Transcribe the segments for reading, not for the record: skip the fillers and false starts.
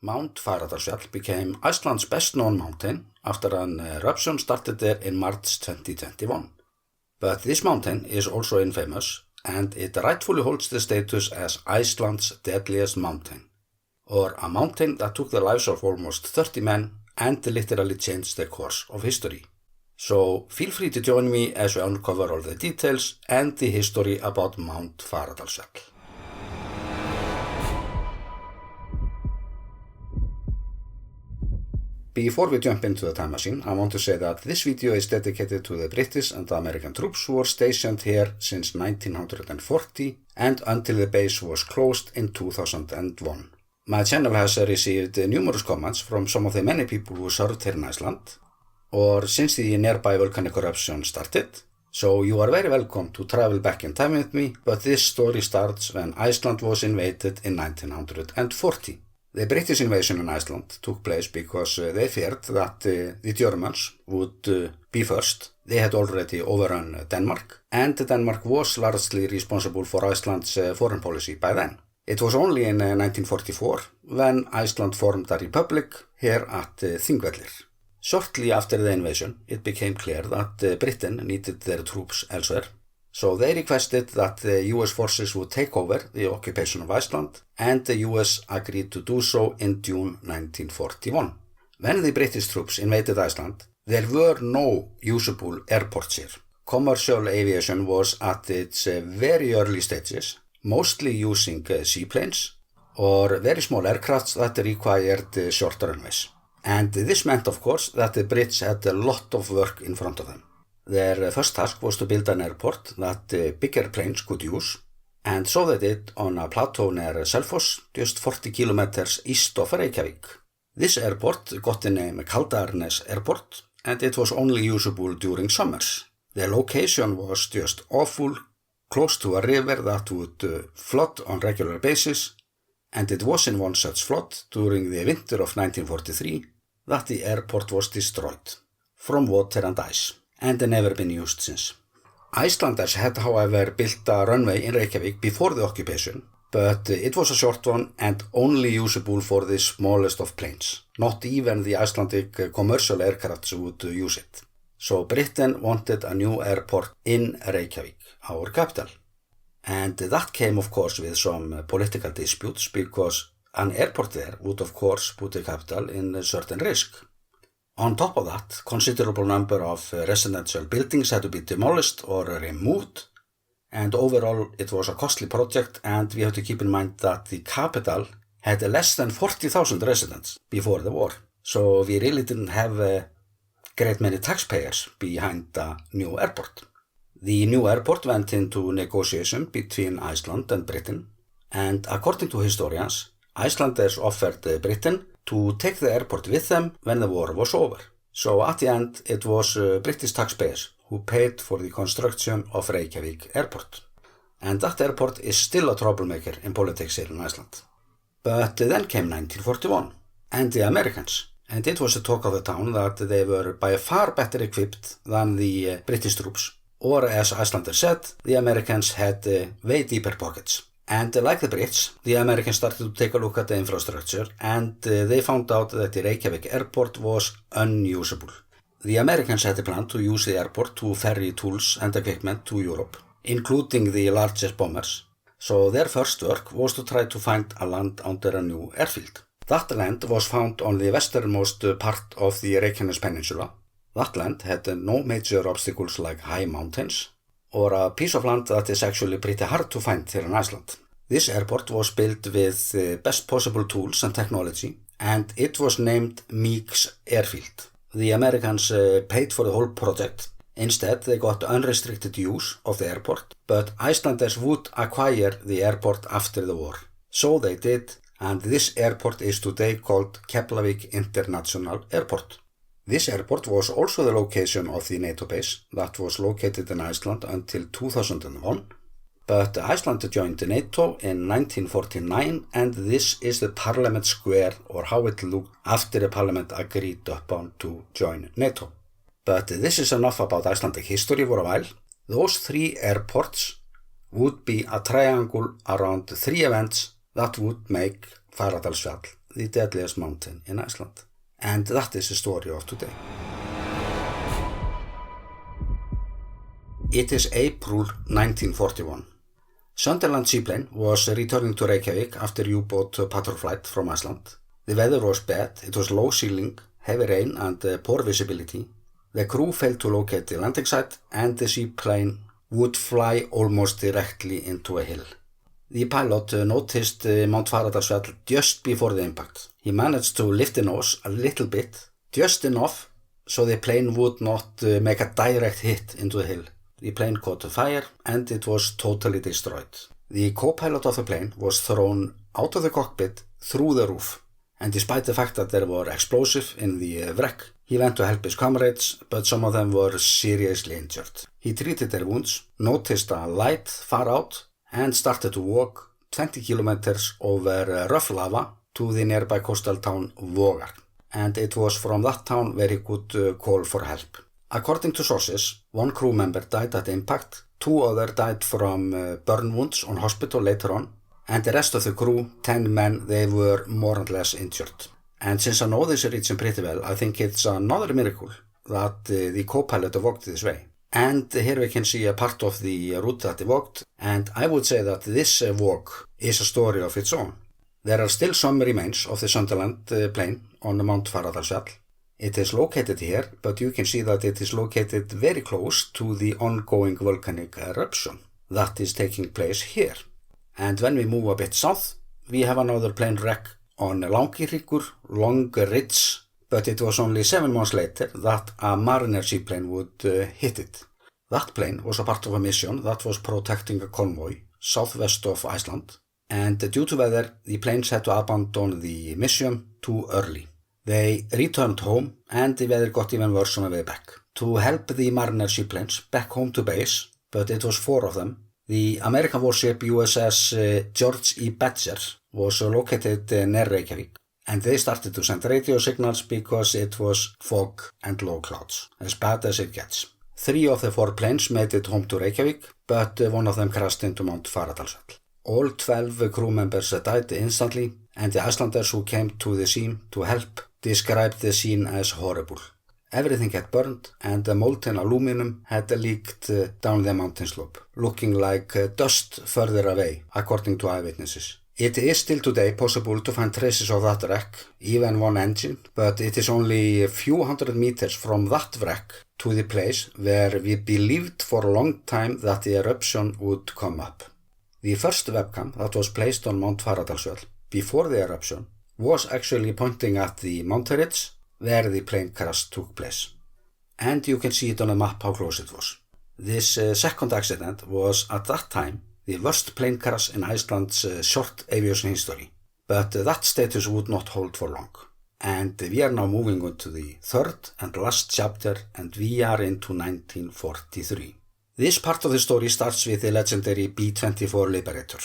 Mount Fagradalsfjall became Iceland's best-known mountain after an eruption started there in March 2021. But this mountain is also infamous, and it rightfully holds the status as Iceland's deadliest mountain, or a mountain that took the lives of almost 30 men and literally changed the course of history. So feel free to join me as we uncover all the details and the history about Mount Fagradalsfjall. Before we jump into the time machine, I want to say that this video is dedicated to the British and American troops who were stationed here since 1940 and until the base was closed in 2001. My channel has received numerous comments from some of the many people who served here in Iceland, or since the nearby volcanic eruption started, so you are very welcome to travel back in time with me, but this story starts when Iceland was invaded in 1940. The British invasion in Iceland took place because they feared that the Germans would be first. They had already overrun Denmark, and Denmark was largely responsible for Iceland's foreign policy by then. It was only in 1944 when Iceland formed a republic here at Þingvellir. Shortly after the invasion, it became clear that Britain needed their troops elsewhere. So they requested that the US forces would take over the occupation of Iceland, and the US agreed to do so in June 1941. When the British troops invaded Iceland, there were no usable airports here. Commercial aviation was at its very early stages, mostly using seaplanes or very small aircrafts that required short runways. And this meant, of course, that the Brits had a lot of work in front of them. Their first task was to build an airport that bigger planes could use, and so they did on a plateau near Selfoss, just 40 kilometers east of Reykjavík. This airport got the name Reykjanes Airport, and it was only usable during summers. The location was just awful, close to a river that would flood on regular basis, and it was in one such flood during the winter of 1943 that the airport was destroyed from water and ice, and never been used since. Icelanders had, however, built a runway in Reykjavík before the occupation, but it was a short one and only usable for the smallest of planes. Not even the Icelandic commercial aircrafts would use it. So Britain wanted a new airport in Reykjavík, our capital. And that came, of course, with some political disputes, because an airport there would, of course, put the capital in certain risk. On top of that, considerable number of residential buildings had to be demolished or removed, and overall it was a costly project, and we have to keep in mind that the capital had less than 40,000 residents before the war, so we really didn't have a great many taxpayers behind the new airport. The new airport went into negotiation between Iceland and Britain, and according to historians, Icelanders offered Britain to take the airport with them when the war was over. So at the end, it was British taxpayers who paid for the construction of Reykjavík Airport. And that airport is still a troublemaker in politics here in Iceland. But then came 1941, and the Americans. And it was the talk of the town that they were by far better equipped than the British troops. Or as Icelanders said, the Americans had way deeper pockets. And like the Brits, the Americans started to take a look at the infrastructure, and they found out that the Reykjavík airport was unusable. The Americans had a plan to use the airport to ferry tools and equipment to Europe, including the largest bombers. So their first work was to try to find a land under a new airfield. That land was found on the westernmost part of the Reykjanes Peninsula. That land had no major obstacles like high mountains, or a piece of land that is actually pretty hard to find here in Iceland. This airport was built with the best possible tools and technology, and it was named Meeks Airfield. The Americans paid for the whole project. Instead, they got unrestricted use of the airport, but Icelanders would acquire the airport after the war. So they did, and this airport is today called Keflavík International Airport. This airport was also the location of the NATO base that was located in Iceland until 2001, but Iceland joined NATO in 1949, and this is the Parliament Square, or how it looked after the Parliament agreed upon to join NATO. But this is enough about Icelandic history for a while. Those three airports would be a triangle around three events that would make Fagradalsfjall the deadliest mountain in Iceland. And that is the story of today. It is April 1941. Sunderland seaplane was returning to Reykjavik after U-boat patrol flight from Iceland. The weather was bad, it was low ceiling, heavy rain and poor visibility. The crew failed to locate the landing site and the seaplane would fly almost directly into a hill. The pilot noticed Mount Fagradalsfjall just before the impact. He managed to lift the nose a little bit, just enough so the plane would not make a direct hit into the hill. The plane caught fire and it was totally destroyed. The co-pilot of the plane was thrown out of the cockpit through the roof, and despite the fact that there were explosives in the wreck, he went to help his comrades, but some of them were seriously injured. He treated their wounds, noticed a light far out, and started to walk 20 kilometers over rough lava to the nearby coastal town Vogar. And it was from that town where he could call for help. According to sources, one crew member died at impact, 2 others died from burn wounds on hospital later on, and the rest of the crew, 10 men, they were more or less injured. And since I know this region pretty well, I think it's another miracle that the co-pilot walked this way. And here we can see a part of the route that he walked, and I would say that this walk is a story of its own. There are still some remains of the Sunderland plane on Mount Fagradalsfjall. It is located here, but you can see that it is located very close to the ongoing volcanic eruption that is taking place here. And when we move a bit south, we have another plane wreck on Langiryggur, Long Ridge, but it was only 7 months later that a Mariner seaplane would hit it. That plane was a part of a mission that was protecting a convoy southwest of Iceland, and due to weather, the planes had to abandon the mission too early. They returned home and the weather got even worse on the way back. To help the Mariner seaplanes back home to base, but it was 4 of them, the American warship USS George E. Badger was located near Reykjavik, and they started to send radio signals because it was fog and low clouds, as bad as it gets. 3 of the 4 planes made it home to Reykjavik, but one of them crashed into Mount Fagradalsfjall. All 12 crew members died instantly, and the Icelanders who came to the scene to help described the scene as horrible. Everything had burned, and the molten aluminum had leaked down the mountain slope, looking like dust further away, according to eyewitnesses. It is still today possible to find traces of that wreck, even one engine, but it is only a few hundred meters from that wreck to the place where we believed for a long time that the eruption would come up. The first webcam that was placed on Mount Fagradalsfjall before the eruption was actually pointing at the mountain ridge where the plane crash took place. And you can see it on a map how close it was. This second accident was at that time the worst plane crash in Iceland's short aviation history. But that status would not hold for long. And we are now moving on to the third and last chapter, and we are into 1943. This part of the story starts with the legendary B-24 Liberator,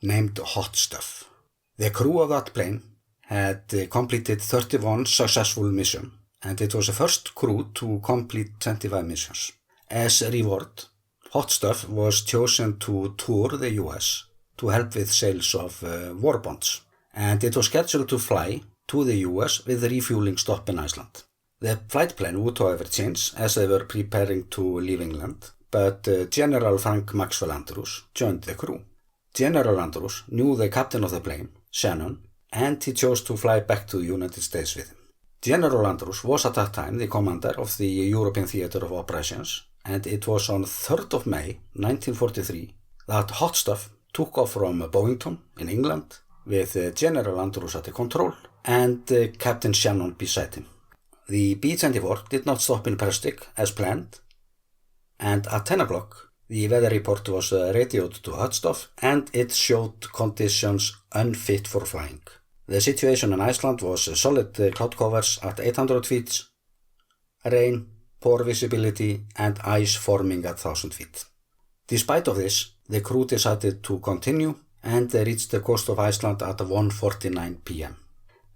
named Hot Stuff. The crew of that plane had completed 31 successful missions, and it was the first crew to complete 25 missions. As a reward, Hot Stuff was chosen to tour the US to help with sales of war bonds, and it was scheduled to fly to the US with a refueling stop in Iceland. The flight plan would however change as they were preparing to leave England, but General Frank Maxwell Andrews joined the crew. General Andrews knew the captain of the plane, Shannon, and he chose to fly back to the United States with him. General Andrews was at that time the commander of the European Theatre of Operations, and it was on 3rd of May 1943 that Hot Stuff took off from Bowington in England with General Andrews at the control and Captain Shannon beside him. The B-24 did not stop in Prestig as planned, and at 10 o'clock the weather report was radioed to Hot Stuff and it showed conditions unfit for flying. The situation in Iceland was solid cloud covers at 800 feet, rain, poor visibility and ice forming at 1000 feet. Despite of this, the crew decided to continue and they reached the coast of Iceland at 1:49 p.m.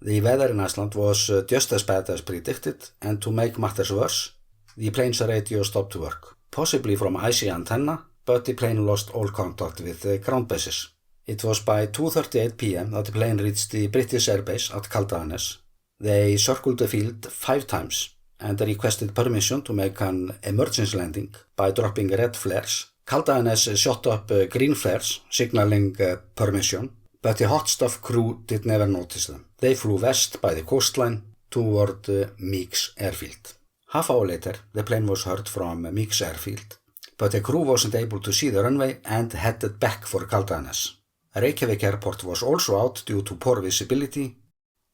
The weather in Iceland was just as bad as predicted, and to make matters worse, the plane's radio stopped work, possibly from icy antenna, but the plane lost all contact with the ground bases. It was by 2:38 p.m. that the plane reached the British airbase at Caldanes. They circled the field 5 times and requested permission to make an emergency landing by dropping red flares. Caldanes shot up green flares, signaling permission, but the hot stuff crew did never notice them. They flew west by the coastline toward Meeks airfield. Half hour later, the plane was heard from Meeks airfield, but the crew wasn't able to see the runway and headed back for Caldanes. Reykjanes airport was also out due to poor visibility.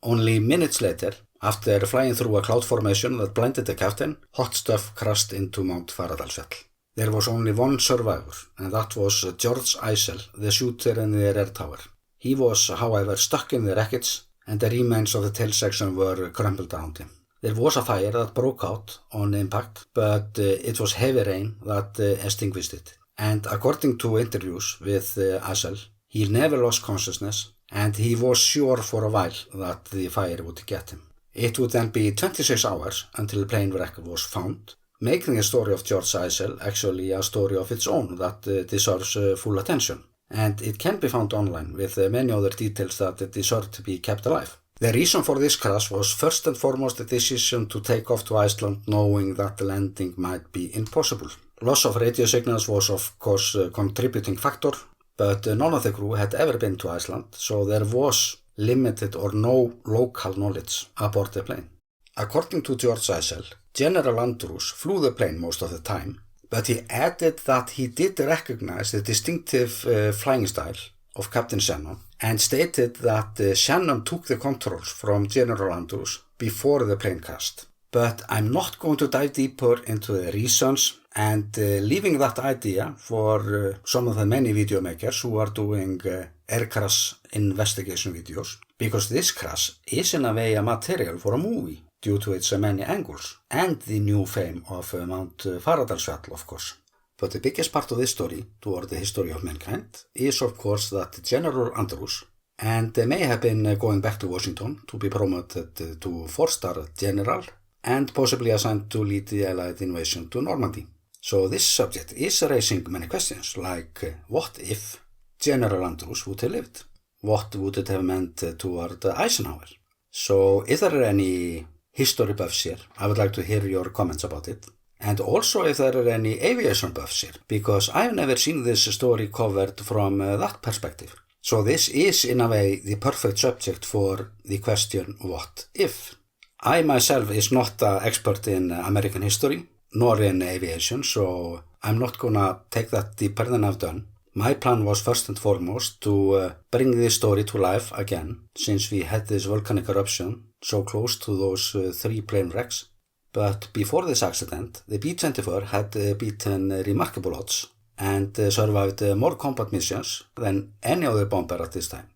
Only minutes later, after flying through a cloud formation that blinded the captain, hot stuff crashed into Mount Fagradalsfjall. There was only one survivor, and that was George Iceland, the shooter in the rear tower. He was, however, stuck in the wreckage, and the remains of the tail section were crumpled around him. There was a fire that broke out on impact, but it was heavy rain that extinguished it. And according to interviews with Iceland, he never lost consciousness, and he was sure for a while that the fire would get him. It would then be 26 hours until the plane wreck was found, making the story of George Iceland actually a story of its own that deserves full attention. And it can be found online with many other details that deserve to be kept alive. The reason for this crash was first and foremost the decision to take off to Iceland knowing that the landing might be impossible. Loss of radio signals was of course a contributing factor, but none of the crew had ever been to Iceland, so there was limited or no local knowledge aboard the plane. According to George Iceland, General Andrews flew the plane most of the time, but he added that he did recognize the distinctive flying style of Captain Shannon and stated that Shannon took the controls from General Andrews before the plane crashed. But I'm not going to dive deeper into the reasons and leaving that idea for some of the many video makers who are doing air crash investigation videos, because this crash is in a way a material for a movie due to its many angles and the new fame of Mount Fagradalsfjall, of course. But the biggest part of this story toward the history of mankind is of course that General Andrews, and may have been going back to Washington to be promoted to 4-star general and possibly assigned to lead the Allied invasion to Normandy. So this subject is raising many questions, like what if General Andrews would have lived? What would it have meant toward Eisenhower? So if there are any history buffs here, I would like to hear your comments about it. And also if there are any aviation buffs here, because I've never seen this story covered from that perspective. So this is in a way the perfect subject for the question what if? I myself is not an expert in American history, nor in aviation, so I'm not gonna take that deeper than I've done. My plan was first and foremost to bring this story to life again, since we had this volcanic eruption so close to those 3 plane wrecks. But before this accident, the B-24 had beaten remarkable odds and survived more combat missions than any other bomber at this time.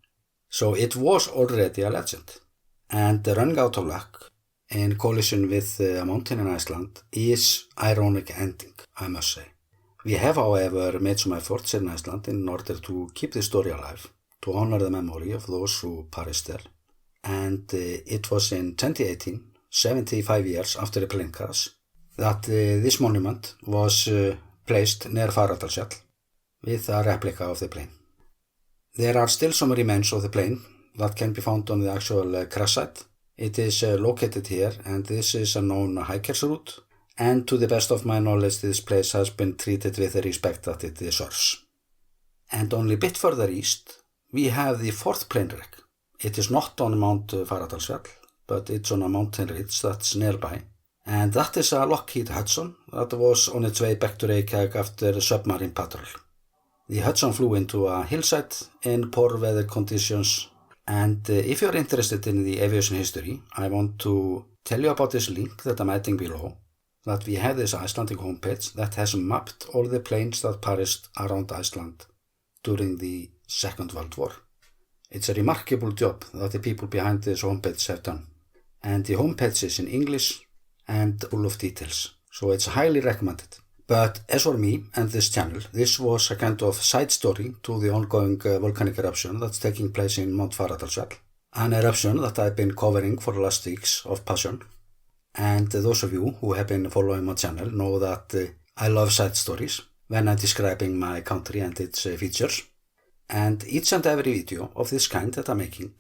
So it was already a legend. And running out of luck in collision with a mountain in Iceland is ironic ending, I must say. We have, however, made some efforts in Iceland in order to keep the story alive, to honor the memory of those who perished there. And it was in 2018, 75 years after the plane crash, that this monument was placed near Fagradalsfjall with a replica of the plane. There are still some remains of the plane that can be found on the actual crash site. It is located here, and this is a known hiker's route, and to the best of my knowledge this place has been treated with the respect that it deserves. And only a bit further east we have the 4th plane wreck. It is not on Mount Fagradalsfjall, but it's on a mountain ridge that's nearby, and that is a Lockheed Hudson that was on its way back to Reykjanes after submarine patrol. The Hudson flew into a hillside in poor weather conditions, and if you're interested in the aviation history, I want to tell you about this link that I'm adding below, that we have this Icelandic homepage that has mapped all the planes that perished around Iceland during the Second World War. It's a remarkable job that the people behind this homepage have done. And the homepage is in English and full of details, so it's highly recommended. But as for me and this channel, this was a kind of side story to the ongoing volcanic eruption that's taking place in Mount Fagradalsfjall, an eruption that I've been covering for the last weeks of passion. And those of you who have been following my channel know that I love side stories when I'm describing my country and its features. And each and every video of this kind that I'm making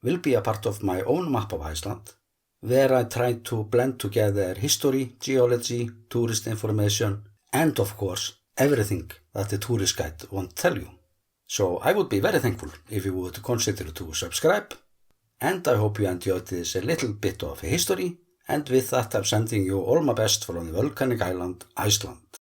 will be a part of my own map of Iceland, where I try to blend together history, geology, tourist information, and of course, everything that the tourist guide won't tell you. So I would be very thankful if you would consider to subscribe, and I hope you enjoyed this a little bit of history, and with that I'm sending you all my best from the volcanic island, Iceland.